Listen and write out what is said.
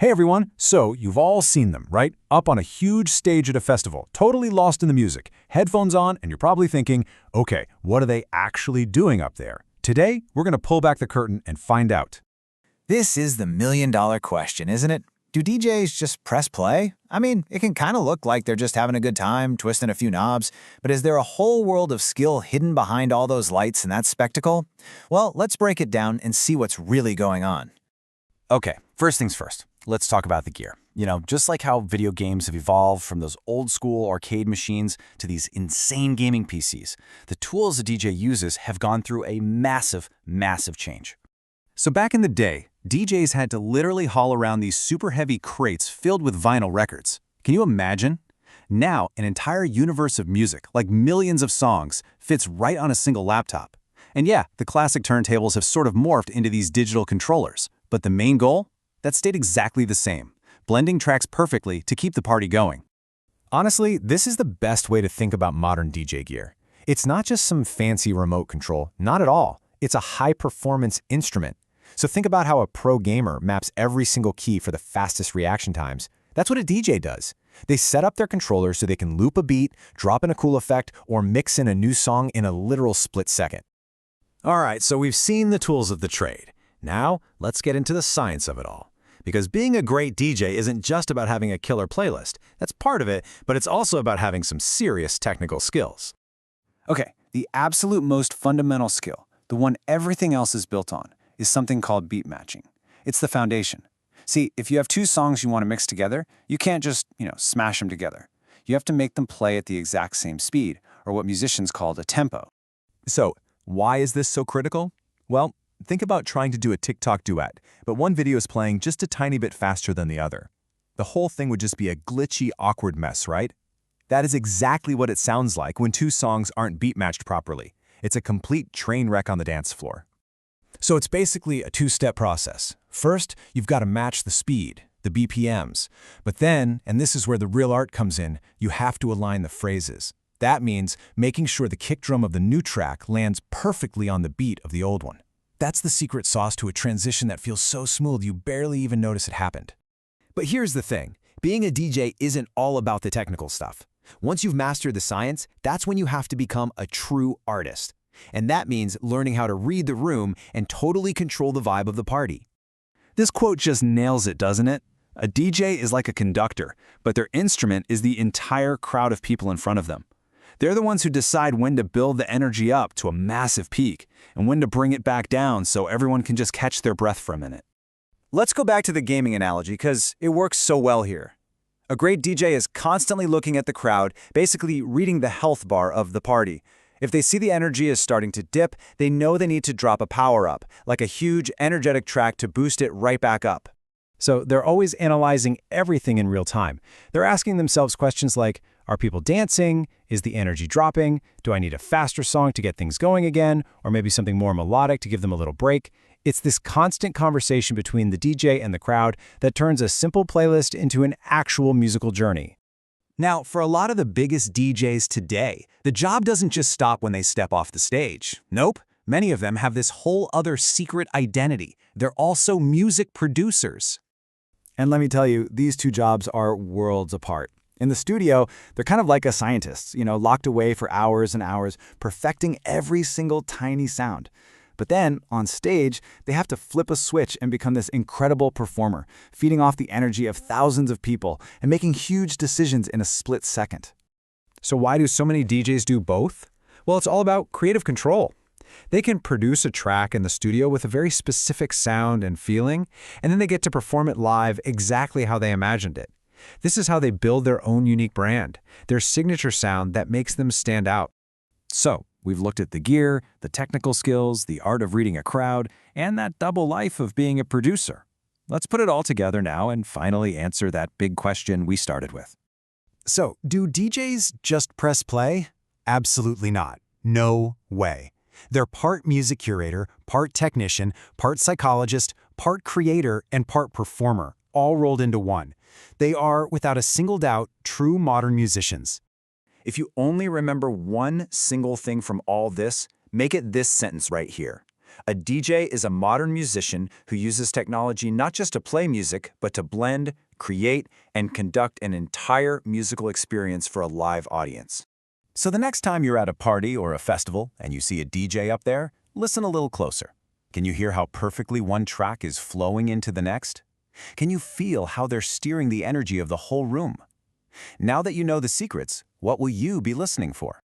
Hey everyone, so you've all seen them, right? Up on a huge stage at a festival, totally lost in the music, headphones on, and you're probably thinking, okay, what are they actually doing up there? Today, we're going to pull back the curtain and find out. This is the million-dollar question, isn't it? Do DJs just press play? I mean, it can kind of look like they're just having a good time, twisting a few knobs, but is there a whole world of skill hidden behind all those lights and that spectacle? Well, let's break it down and see what's really going on. Okay, first things first. Let's talk about the gear. Just like how video games have evolved from those old school arcade machines to these insane gaming PCs, the tools a DJ uses have gone through a massive, massive change. So back in the day, DJs had to literally haul around these super heavy crates filled with vinyl records. Can you imagine? Now, an entire universe of music, like millions of songs, fits right on a single laptop. And yeah, the classic turntables have sort of morphed into these digital controllers. But the main goal? That stayed exactly the same, blending tracks perfectly to keep the party going. Honestly, this is the best way to think about modern DJ gear. It's not just some fancy remote control, not at all. It's a high-performance instrument. So think about how a pro gamer maps every single key for the fastest reaction times. That's what a DJ does. They set up their controllers so they can loop a beat, drop in a cool effect, or mix in a new song in a literal split second. All right, so we've seen the tools of the trade. Now, let's get into the science of it all. Because being a great DJ isn't just about having a killer playlist. That's part of it, but it's also about having some serious technical skills. Okay, the absolute most fundamental skill, the one everything else is built on, is something called beat matching. It's the foundation. See, if you have two songs you want to mix together, you can't just, smash them together. You have to make them play at the exact same speed, or what musicians call a tempo. So, why is this so critical? Well, think about trying to do a TikTok duet, but one video is playing just a tiny bit faster than the other. The whole thing would just be a glitchy, awkward mess, right? That is exactly what it sounds like when two songs aren't beat matched properly. It's a complete train wreck on the dance floor. So it's basically a two-step process. First, you've got to match the speed, the BPMs. But then, and this is where the real art comes in, you have to align the phrases. That means making sure the kick drum of the new track lands perfectly on the beat of the old one. That's the secret sauce to a transition that feels so smooth you barely even notice it happened. But here's the thing. Being a DJ isn't all about the technical stuff. Once you've mastered the science, that's when you have to become a true artist. And that means learning how to read the room and totally control the vibe of the party. This quote just nails it, doesn't it? A DJ is like a conductor, but their instrument is the entire crowd of people in front of them. They're the ones who decide when to build the energy up to a massive peak and when to bring it back down so everyone can just catch their breath for a minute. Let's go back to the gaming analogy because it works so well here. A great DJ is constantly looking at the crowd, basically reading the health bar of the party. If they see the energy is starting to dip, they know they need to drop a power-up, like a huge, energetic track to boost it right back up. So they're always analyzing everything in real time. They're asking themselves questions like, are people dancing? Is the energy dropping? Do I need a faster song to get things going again? Or maybe something more melodic to give them a little break? It's this constant conversation between the DJ and the crowd that turns a simple playlist into an actual musical journey. Now, for a lot of the biggest DJs today, the job doesn't just stop when they step off the stage. Nope. Many of them have this whole other secret identity. They're also music producers. And let me tell you, these two jobs are worlds apart. In the studio, they're kind of like a scientist, locked away for hours and hours, perfecting every single tiny sound. But then, on stage, they have to flip a switch and become this incredible performer, feeding off the energy of thousands of people and making huge decisions in a split second. So why do so many DJs do both? Well, it's all about creative control. They can produce a track in the studio with a very specific sound and feeling, and then they get to perform it live exactly how they imagined it. This is how they build their own unique brand, their signature sound that makes them stand out. So, we've looked at the gear, the technical skills, the art of reading a crowd, and that double life of being a producer. Let's put it all together now and finally answer that big question we started with. So, do DJs just press play? Absolutely not. No way. They're part music curator, part technician, part psychologist, part creator, and part performer, all rolled into one. They are, without a single doubt, true modern musicians. If you only remember one single thing from all this, make it this sentence right here. A DJ is a modern musician who uses technology not just to play music, but to blend, create, and conduct an entire musical experience for a live audience. So the next time you're at a party or a festival and you see a DJ up there, listen a little closer. Can you hear how perfectly one track is flowing into the next? Can you feel how they're steering the energy of the whole room? Now that you know the secrets, what will you be listening for?